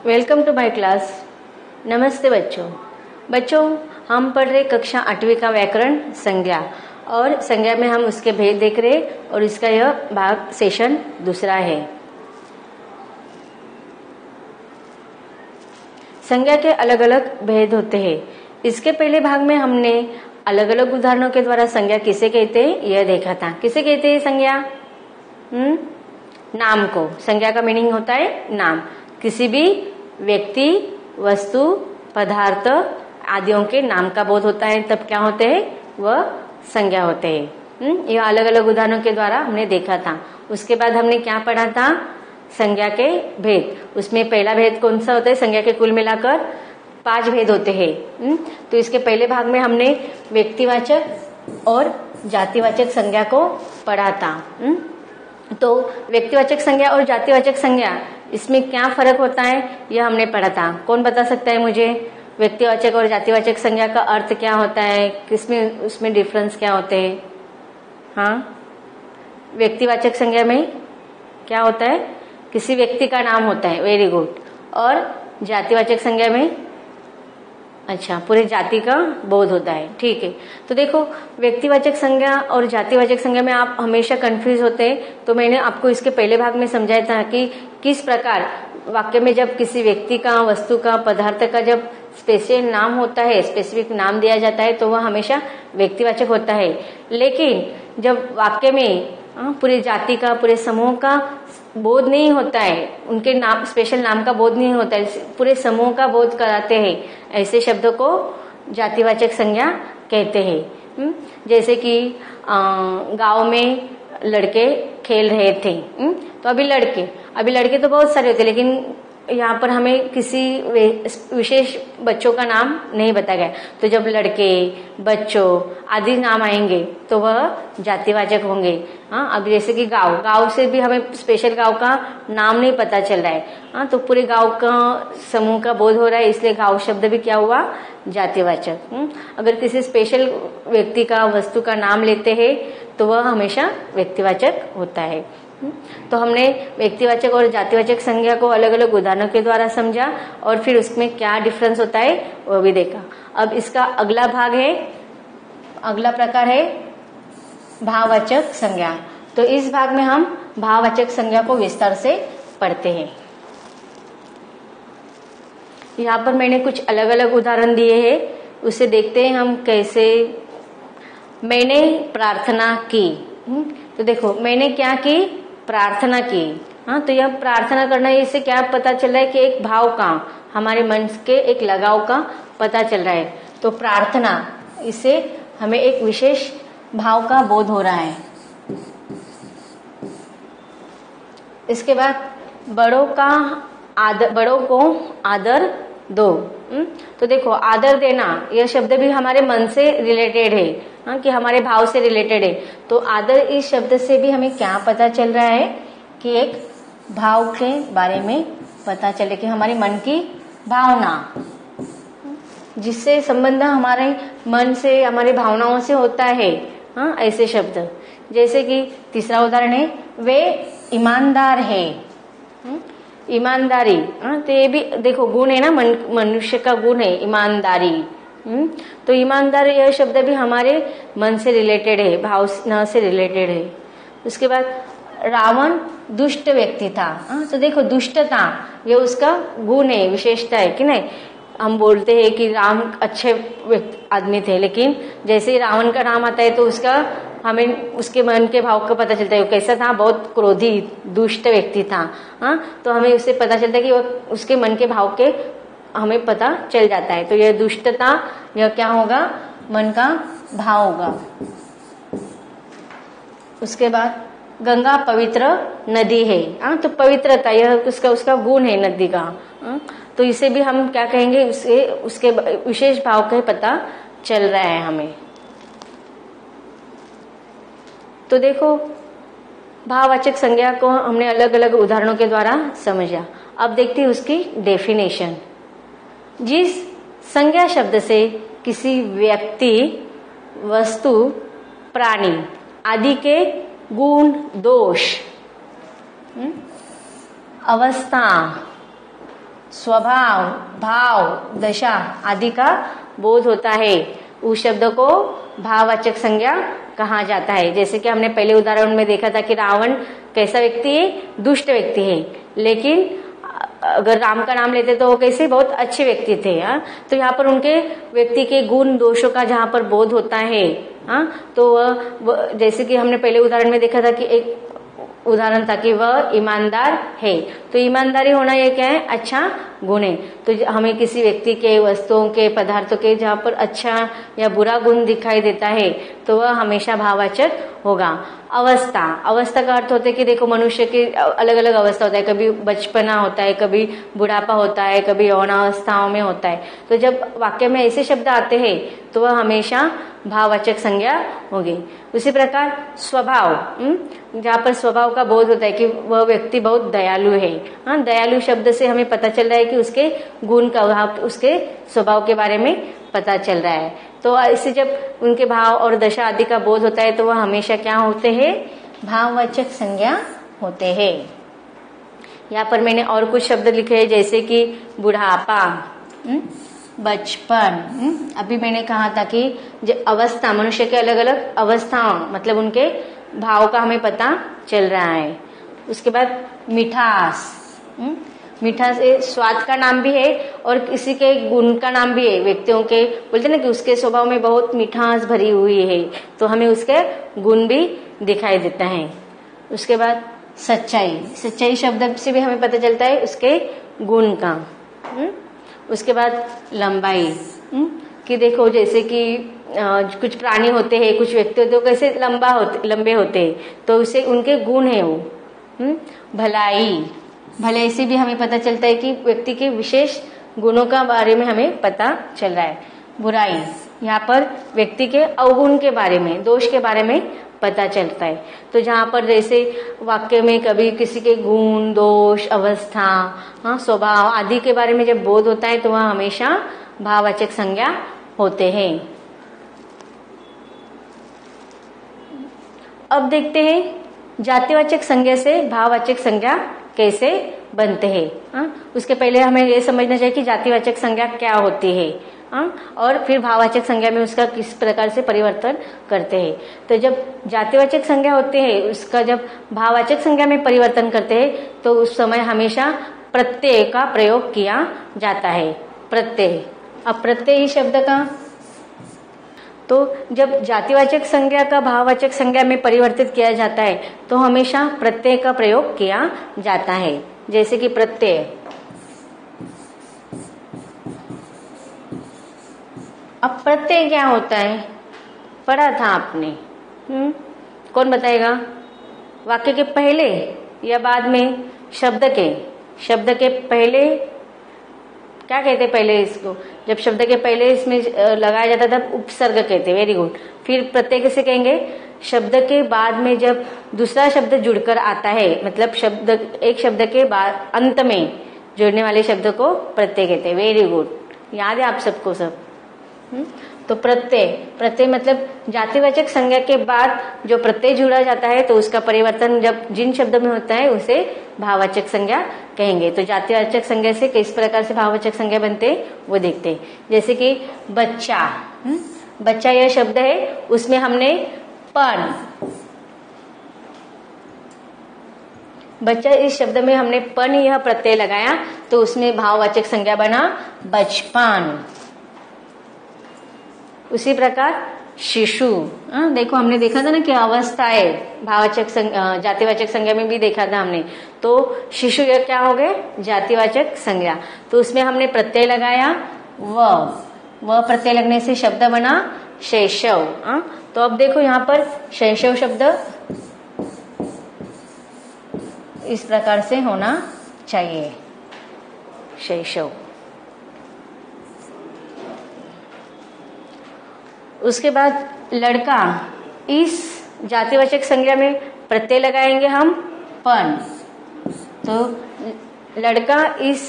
Welcome to my class. नमस्ते बच्चों, हम पढ़ रहे कक्षा 8वीं का व्याकरण संज्ञा, और संज्ञा में हम उसके भेद देख रहे, और इसका यह भाग सेशन दूसरा है। संज्ञा के अलग अलग भेद होते हैं। इसके पहले भाग में हमने अलग अलग उदाहरणों के द्वारा संज्ञा किसे कहते हैं यह देखा था। किसे कहते हैं संज्ञा? नाम को। संज्ञा का मीनिंग होता है नाम। किसी भी व्यक्ति, वस्तु, पदार्थ आदियों के नाम का बोध होता है, तब क्या होते हैं? वह संज्ञा होते हैं। ये अलग अलग उदाहरणों के द्वारा हमने देखा था। उसके बाद हमने क्या पढ़ा था? संज्ञा के भेद। उसमें पहला भेद कौन सा होता है? संज्ञा के कुल मिलाकर 5 भेद होते हैं। तो इसके पहले भाग में हमने व्यक्तिवाचक और जातिवाचक संज्ञा को पढ़ा था। तो व्यक्तिवाचक संज्ञा और जातिवाचक संज्ञा, इसमें क्या फर्क होता है यह हमने पढ़ा था। कौन बता सकता है मुझे? व्यक्तिवाचक और जातिवाचक संज्ञा का अर्थ क्या होता है, किसमें उसमें डिफरेंस क्या होते हैं? हाँ, व्यक्तिवाचक संज्ञा में क्या होता है? किसी व्यक्ति का नाम होता है। Very good. और जातिवाचक संज्ञा में अच्छा, पूरे जाति का बोध होता है। ठीक है। तो देखो, व्यक्तिवाचक संज्ञा और जातिवाचक संज्ञा में आप हमेशा कंफ्यूज होते हैं। तो मैंने आपको इसके पहले भाग में समझाया था कि किस प्रकार वाक्य में जब किसी व्यक्ति का, वस्तु का, पदार्थ का जब स्पेशल नाम होता है, स्पेसिफिक नाम दिया जाता है, तो वह हमेशा व्यक्तिवाचक होता है। लेकिन जब वाक्य में पूरे जाति का, पूरे समूह का बोध नहीं होता है, उनके नाम, स्पेशल नाम का बोध नहीं होता है, पूरे समूह का बोध कराते हैं, ऐसे शब्दों को जातिवाचक संज्ञा कहते हैं। जैसे कि गांव में लड़के खेल रहे थे। तो अभी लड़के तो बहुत सारे होते, लेकिन यहाँ पर हमें किसी विशेष बच्चों का नाम नहीं बताया गया। तो जब लड़के, बच्चों आदि नाम आएंगे तो वह जातिवाचक होंगे। हाँ, अब जैसे कि गांव से भी हमें स्पेशल गांव का नाम नहीं पता चल रहा है। हाँ, तो पूरे गांव का समूह का बोध हो रहा है, इसलिए गांव शब्द भी क्या हुआ? जातिवाचक। अगर किसी स्पेशल व्यक्ति का, वस्तु का नाम लेते हैं तो वह हमेशा व्यक्तिवाचक होता है। तो हमने व्यक्तिवाचक और जातिवाचक संज्ञा को अलग अलग उदाहरणों के द्वारा समझा, और फिर उसमें क्या डिफरेंस होता है वो भी देखा। अब इसका अगला भाग है, अगला प्रकार है भाववाचक संज्ञा। तो इस भाग में हम भाववाचक संज्ञा को विस्तार से पढ़ते हैं। यहाँ पर मैंने कुछ अलग अलग उदाहरण दिए हैं, उसे देखते हैं हम कैसे। मैंने प्रार्थना की। तो देखो, मैंने क्या की? प्रार्थना की। हाँ, तो यह प्रार्थना करना, इससे क्या पता चल रहा है कि एक भाव का, हमारे मन के एक लगाव का पता चल रहा है। तो प्रार्थना, इससे हमें एक विशेष भाव का बोध हो रहा है। इसके बाद बड़ों को आदर दो। तो देखो, आदर देना यह शब्द भी हमारे मन से रिलेटेड है। हाँ, कि हमारे भाव से रिलेटेड है। तो आदर इस शब्द से भी हमें क्या पता चल रहा है कि एक भाव के बारे में पता चले, कि हमारे मन की भावना, जिससे संबंध हमारे मन से, हमारे भावनाओं से होता है। हाँ, ऐसे शब्द। जैसे कि तीसरा उदाहरण है, वे ईमानदार है। ईमानदारी, तो ये भी देखो गुण है ना, मनुष्य का गुण है ईमानदारी। तो ईमानदार यह शब्द भी हमारे मन से रिलेटेड है, भावना से रिलेटेड है। उसके बाद रावण दुष्ट व्यक्ति था। तो देखो, दुष्टता ये उसका गुण है, विशेषता है कि नहीं। हम बोलते हैं कि राम अच्छे आदमी थे, लेकिन जैसे ही रावण का नाम आता है तो उसका, हमें उसके मन के भाव का पता चलता है। वो कैसा था? बहुत क्रोधी, दुष्ट व्यक्ति था। हाँ, तो हमें उससे पता चलता है कि वो, उसके मन के भाव के हमें पता चल जाता है। तो यह दुष्टता, यह क्या होगा? मन का भाव होगा। उसके बाद गंगा पवित्र नदी है। हाँ, तो पवित्रता यह उसका गुण है नदी का। तो इसे भी हम क्या कहेंगे? उसके विशेष भाव का पता चल रहा है हमें। तो देखो, भाववाचक संज्ञा को हमने अलग अलग उदाहरणों के द्वारा समझा। अब देखते हैं उसकी डेफिनेशन। जिस संज्ञा शब्द से किसी व्यक्ति, वस्तु, प्राणी आदि के गुण, दोष, अवस्था, स्वभाव, भाव, दशा आदि का बोध होता है, उस शब्द को भाववाचक संज्ञा कहा जाता है। जैसे कि हमने पहले उदाहरण में देखा था कि रावण कैसा व्यक्ति है, दुष्ट व्यक्ति है, लेकिन अगर राम का नाम लेते तो वो कैसे बहुत अच्छे व्यक्ति थे। तो यहाँ पर उनके व्यक्ति के गुण दोषों का जहाँ पर बोध होता है, तो जैसे कि हमने पहले उदाहरण में देखा था कि एक उदाहरण था कि वह ईमानदार है, तो ईमानदारी होना ये क्या है, अच्छा गुण है। तो हमें किसी व्यक्ति के, वस्तुओं के, पदार्थों के जहाँ पर अच्छा या बुरा गुण दिखाई देता है तो वह हमेशा भाववाचक होगा। अवस्था, अवस्था का अर्थ होता है कि देखो मनुष्य के अलग अलग अवस्था होता है, कभी बचपना होता है, कभी बुढ़ापा होता है, कभी यौनावस्थाओं में होता है। तो जब वाक्य में ऐसे शब्द आते हैं तो वह हमेशा भाववाचक संज्ञा होगी। उसी प्रकार स्वभाव, जहाँ पर स्वभाव का बोध होता है कि वह व्यक्ति बहुत दयालु है। दयालु शब्द से हमें पता चल रहा है कि उसके गुण का, उसके स्वभाव के बारे में पता चल रहा है। तो इससे जब उनके भाव और दशा आदि का बोध होता है तो वह हमेशा क्या होते हैं, भाववाचक संज्ञा होते हैं। यहाँ पर मैंने और कुछ शब्द लिखे हैं जैसे कि बुढ़ापा, बचपन। अभी मैंने कहा था कि जो अवस्था, मनुष्य के अलग अलग अवस्थाओं, मतलब उनके भाव का हमें पता चल रहा है। उसके बाद मिठास, मिठास स्वाद का नाम भी है और किसी के गुण का नाम भी है। व्यक्तियों के बोलते ना कि उसके स्वभाव में बहुत मिठास भरी हुई है, तो हमें उसके गुण भी दिखाई देता है। उसके बाद सच्चाई, सच्चाई शब्द से भी हमें पता चलता है उसके गुण का। उसके बाद लंबाई, कि देखो जैसे कि कुछ प्राणी होते हैं, कुछ व्यक्ति होते हैं, कैसे लंबे होते हैं, तो उसे उनके गुण है वो। भलाई, भलाई से भी हमें पता चलता है कि व्यक्ति के विशेष गुणों का बारे में हमें पता चल रहा है। बुराई, यहाँ पर व्यक्ति के अवगुण के बारे में, दोष के बारे में पता चलता है। तो जहाँ पर जैसे वाक्य में कभी किसी के गुण, दोष, अवस्था, स्वभाव आदि के बारे में जब बोध होता है तो वह हमेशा भाववाचक संज्ञा होते हैं। अब देखते हैं जातिवाचक संज्ञा से भाववाचक संज्ञा कैसे बनते हैं। उसके पहले हमें यह समझना चाहिए कि जातिवाचक संज्ञा क्या होती है, और फिर भाववाचक संज्ञा में उसका किस प्रकार से परिवर्तन करते हैं। तो जब जातिवाचक संज्ञा होते हैं, उसका जब भाववाचक संज्ञा में परिवर्तन करते हैं तो उस समय हमेशा प्रत्यय का प्रयोग किया जाता है। प्रत्यय, अब प्रत्यय ही शब्द का, तो जब जातिवाचक संज्ञा का भाववाचक संज्ञा में परिवर्तित किया जाता है तो हमेशा प्रत्यय का प्रयोग किया जाता है। जैसे कि प्रत्यय, अब प्रत्यय क्या होता है, पढ़ा था आपने, कौन बताएगा? वाक्य के पहले या बाद में? शब्द के पहले क्या कहते पहले इसको? जब शब्द के पहले इसमें लगाया जाता था उपसर्ग कहते। Very good. फिर प्रत्यय कैसे कहेंगे? शब्द के बाद में जब दूसरा शब्द जुड़कर आता है, मतलब एक शब्द के बाद अंत में जुड़ने वाले शब्द को प्रत्यय कहते हैं। वेरी गुड, याद है आप सबको सब। तो प्रत्यय मतलब जातिवाचक संज्ञा के बाद जो प्रत्यय जुड़ा जाता है तो उसका परिवर्तन जब जिन शब्द में होता है उसे भाववाचक संज्ञा कहेंगे। तो जातिवाचक संज्ञा से किस प्रकार से भाववाचक संज्ञा बनते हैं वो देखते हैं। जैसे कि बच्चा, बच्चा यह शब्द है, उसमें हमने पण, बच्चा इस शब्द में हमने पण यह प्रत्यय लगाया तो उसमें भाववाचक संज्ञा बना बचपन। उसी प्रकार शिशु, देखो हमने देखा था ना कि अवस्था है, भाववाचक जातिवाचक संज्ञा में भी देखा था हमने। तो शिशु यह क्या हो गए? जातिवाचक संज्ञा। तो उसमें हमने प्रत्यय लगाया व प्रत्यय लगने से शब्द बना शैशव। तो अब देखो यहाँ पर शैशव शब्द इस प्रकार से होना चाहिए, शैशव। उसके बाद लड़का, इस जातिवाचक संज्ञा में प्रत्यय लगाएंगे हम पण। तो लड़का इस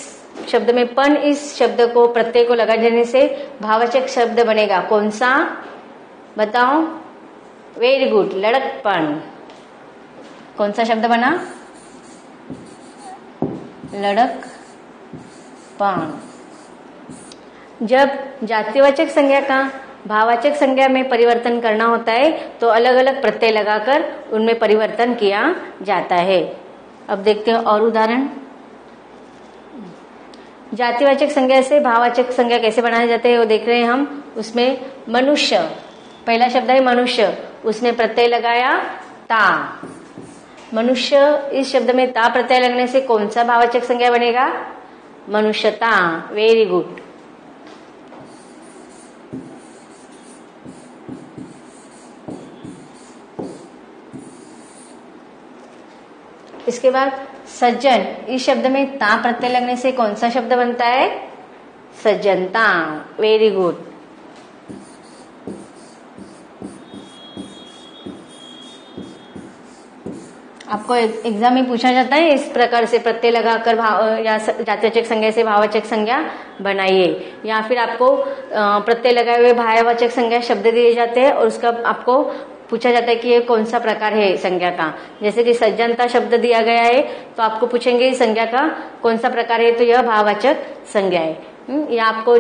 शब्द में पण, इस शब्द को प्रत्यय को लगा देने से भाववाचक शब्द बनेगा। कौन सा बताओ? वेरी गुड, लड़कपन। कौन सा शब्द बना? लड़कपन। जब जातिवाचक संज्ञा का भाववाचक संज्ञा में परिवर्तन करना होता है तो अलग अलग प्रत्यय लगाकर उनमें परिवर्तन किया जाता है। अब देखते हैं और उदाहरण। जातिवाचक संज्ञा से भाववाचक संज्ञा कैसे बनाए जाते हैं वो देख रहे हैं हम। उसमें मनुष्य, पहला शब्द है मनुष्य, उसने प्रत्यय लगाया ता। मनुष्य इस शब्द में ता प्रत्यय लगने से कौन सा भाववाचक संज्ञा बनेगा? मनुष्यता। Very good. इसके बाद सज्जन, इस शब्द में ता प्रत्यय लगने से कौन सा शब्द बनता है? सज्जनता। Very good. आपको एग्जाम में पूछा जाता है इस प्रकार से प्रत्यय लगाकर या जातिवाचक संज्ञा से भाववाचक संज्ञा बनाइए, या फिर आपको प्रत्यय लगाए हुए भाववाचक संज्ञा शब्द दिए जाते हैं और उसका आपको पूछा जाता है कि ये कौन सा प्रकार है संज्ञा का। जैसे कि सज्जनता शब्द दिया गया है तो आपको पूछेंगे इस संज्ञा का कौन सा प्रकार है, तो यह भाववाचक संज्ञा है। या आपको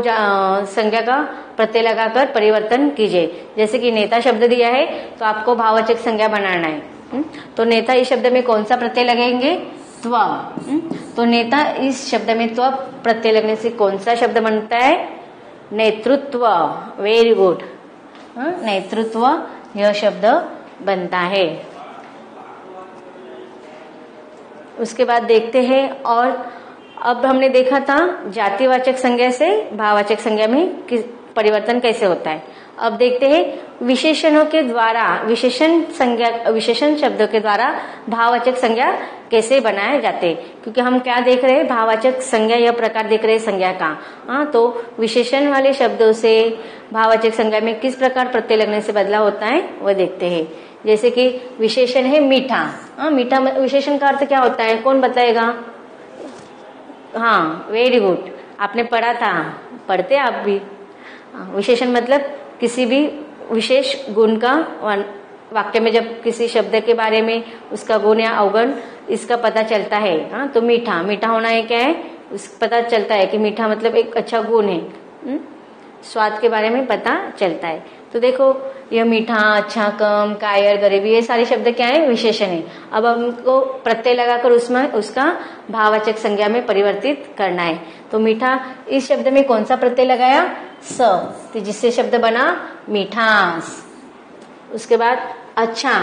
संज्ञा का प्रत्यय लगाकर परिवर्तन कीजिए। जैसे कि नेता शब्द दिया है तो आपको भाववाचक संज्ञा बनाना है। तो नेता इस शब्द में कौन सा प्रत्यय लगेंगे? त्व। तो नेता इस शब्द में त्व प्रत्यय लगने से कौन सा शब्द बनता है? नेतृत्व। Very good. नेतृत्व यह शब्द बनता है। उसके बाद देखते हैं, और अब हमने देखा था जातिवाचक संज्ञा से भाववाचक संज्ञा में परिवर्तन कैसे होता है। अब देखते हैं विशेषणों के द्वारा, विशेषण शब्दों के द्वारा भाववाचक संज्ञा कैसे बनाए जाते हैं। क्योंकि हम क्या देख रहे हैं? भाववाचक संज्ञा, यह प्रकार देख रहे हैं संज्ञा का। तो विशेषण वाले शब्दों से भाववाचक संज्ञा में किस प्रकार प्रत्यय लगने से बदलाव होता है वह देखते हैं। जैसे कि विशेषण है मीठा। मीठा विशेषण का अर्थ क्या होता है? कौन बताएगा? हाँ, वेरी गुड, आपने पढ़ा था, पढ़ते आप भी। विशेषण मतलब किसी भी विशेष गुण का वाक्य में जब किसी शब्द के बारे में उसका गुण या अवगुण इसका पता चलता है। तो मीठा, मीठा होना है क्या है? उस पता चलता है कि मीठा मतलब एक अच्छा गुण है। स्वाद के बारे में पता चलता है। तो देखो यह मीठा, अच्छा, कम, कायर, गरीबी, ये सारे शब्द क्या है? विशेषण है। अब हमको प्रत्यय लगाकर उसमें उसका भाववाचक संज्ञा में परिवर्तित करना है। तो मीठा इस शब्द में कौन सा प्रत्यय लगाया? स, तो जिससे शब्द बना मीठास। उसके बाद अच्छा,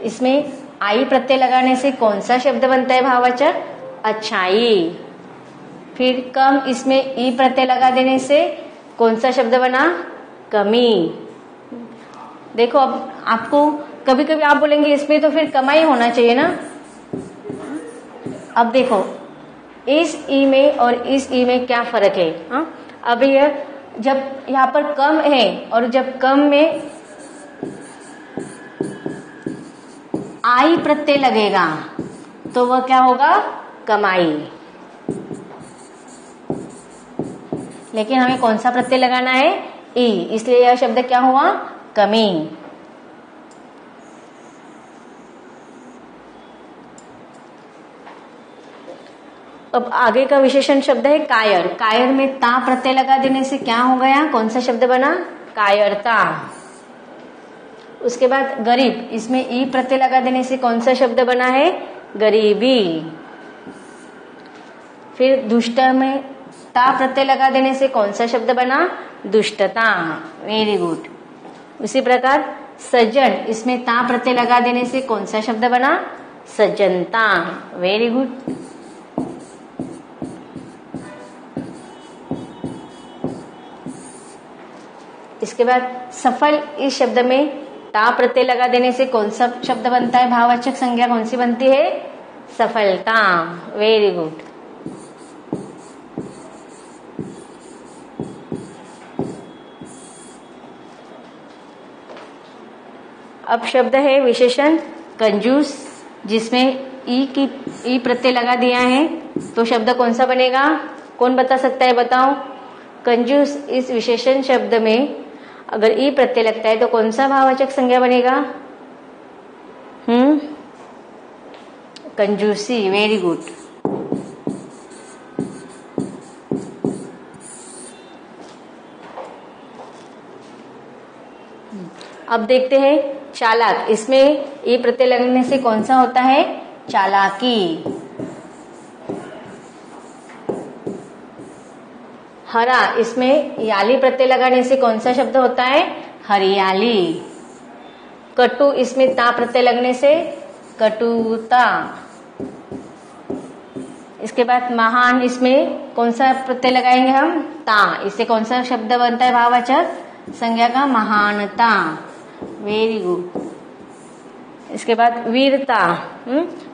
इसमें आई प्रत्यय लगाने से कौन सा शब्द बनता है भाववाचक? अच्छाई। फिर कम, इसमें ई प्रत्यय लगा देने से कौन सा शब्द बना? कमी। देखो अब आपको कभी कभी आप बोलेंगे इसमें तो फिर कमाई होना चाहिए ना। अब देखो इस ई में और इस ई में क्या फर्क है? अब यह जब यहाँ पर कम है और जब कम में आई प्रत्यय लगेगा तो वह क्या होगा? कमाई। लेकिन हमें कौन सा प्रत्यय लगाना है? ई, इसलिए यह शब्द क्या हुआ? कमी। अब आगे का विशेषण शब्द है कायर। कायर में ता प्रत्यय लगा देने से क्या हो गया? कौन सा शब्द बना? कायरता। उसके बाद गरीब, इसमें ई प्रत्यय लगा देने से कौन सा शब्द बना है? गरीबी। फिर दुष्ट में ता प्रत्यय लगा देने से कौन सा शब्द बना? दुष्टता। Very good. उसी प्रकार सज्जन, इसमें ता प्रत्यय लगा देने से कौन सा शब्द बना? सज्जनता। Very good. इसके बाद सफल, इस शब्द में ता प्रत्यय लगा देने से कौन सा शब्द बनता है? भाववाचक संज्ञा कौन सी बनती है? सफलता। Very good. अब शब्द है विशेषण कंजूस, जिसमें ई प्रत्यय लगा दिया है तो शब्द कौन सा बनेगा? कौन बता सकता है? बताओ। कंजूस इस विशेषण शब्द में अगर ई प्रत्यय लगता है तो कौन सा भाववाचक संज्ञा बनेगा? कंजूसी। Very good. अब देखते हैं चालाक, इसमें ई प्रत्यय लगने से कौन सा होता है? चालाकी। हरा, इसमें याली प्रत्यय लगाने से कौन सा शब्द होता है? हरियाली। कटु, इसमें ता प्रत्यय लगने से कटुता। इसके बाद महान, इसमें कौन सा प्रत्यय लगाएंगे हम? ता। इससे कौन सा शब्द बनता है भाववाचक संज्ञा का? महानता। Very good. इसके बाद वीरता,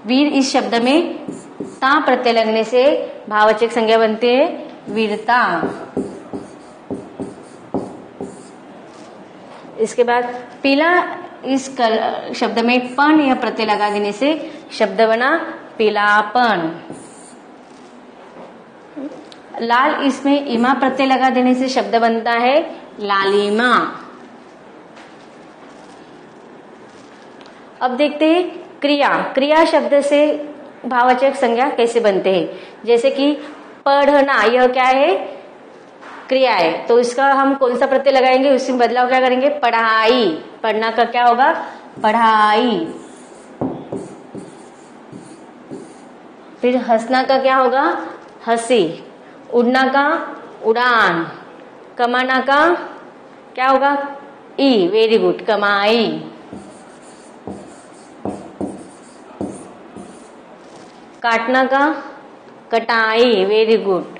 वीर, इस शब्द में ता प्रत्यय लगने से भाववाचक संज्ञा बनती है वीरता। इसके बाद पीला, इस शब्द में पन यह प्रत्यय लगा देने से शब्द बना पीलापन। लाल, इसमें इमा प्रत्यय लगा देने से शब्द बनता है लालिमा। अब देखते हैं क्रिया। क्रिया शब्द से भाववाचक संज्ञा कैसे बनते हैं? जैसे कि पढ़ना, यह क्या है? क्रिया है, तो इसका हम कौन सा प्रत्यय लगाएंगे? उसमें बदलाव क्या करेंगे? पढ़ाई। पढ़ना का क्या होगा? पढ़ाई। फिर हंसना का क्या होगा? हंसी। उड़ना का उड़ान। कमाना का क्या होगा? ई। वेरी गुड, कमाई। काटना का कटाई। Very good.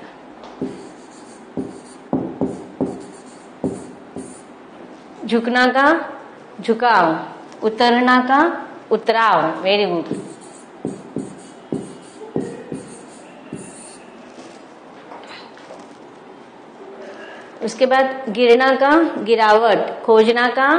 झुकना का झुकाव। उतरना का उतराव। Very good. उसके बाद गिरना का गिरावट। खोजना का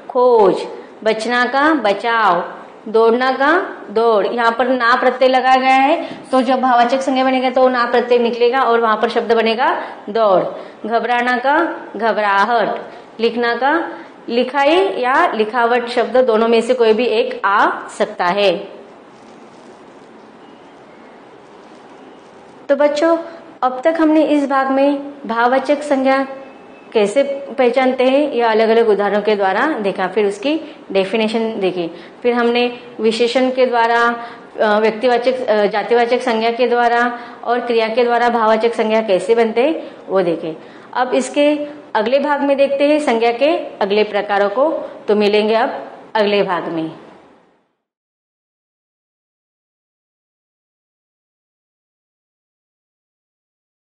खोज। बचना का बचाव। दौड़ना का दौड़। यहाँ पर ना प्रत्यय लगाया गया है, तो जब भाववाचक संज्ञा बनेगा तो ना प्रत्यय निकलेगा और वहां पर शब्द बनेगा दौड़। घबराना का घबराहट। लिखना का लिखाई या लिखावट। शब्द दोनों में से कोई भी एक आ सकता है। तो बच्चों, अब तक हमने इस भाग में भाववाचक संज्ञा कैसे पहचानते हैं यह अलग अलग उदाहरणों के द्वारा देखा। फिर उसकी डेफिनेशन देखी। फिर हमने विशेषण के द्वारा, व्यक्तिवाचक जातिवाचक संज्ञा के द्वारा और क्रिया के द्वारा भाववाचक संज्ञा कैसे बनते हैं वो देखे। अब इसके अगले भाग में देखते हैं संज्ञा के अगले प्रकारों को। तो मिलेंगे अब अगले भाग में।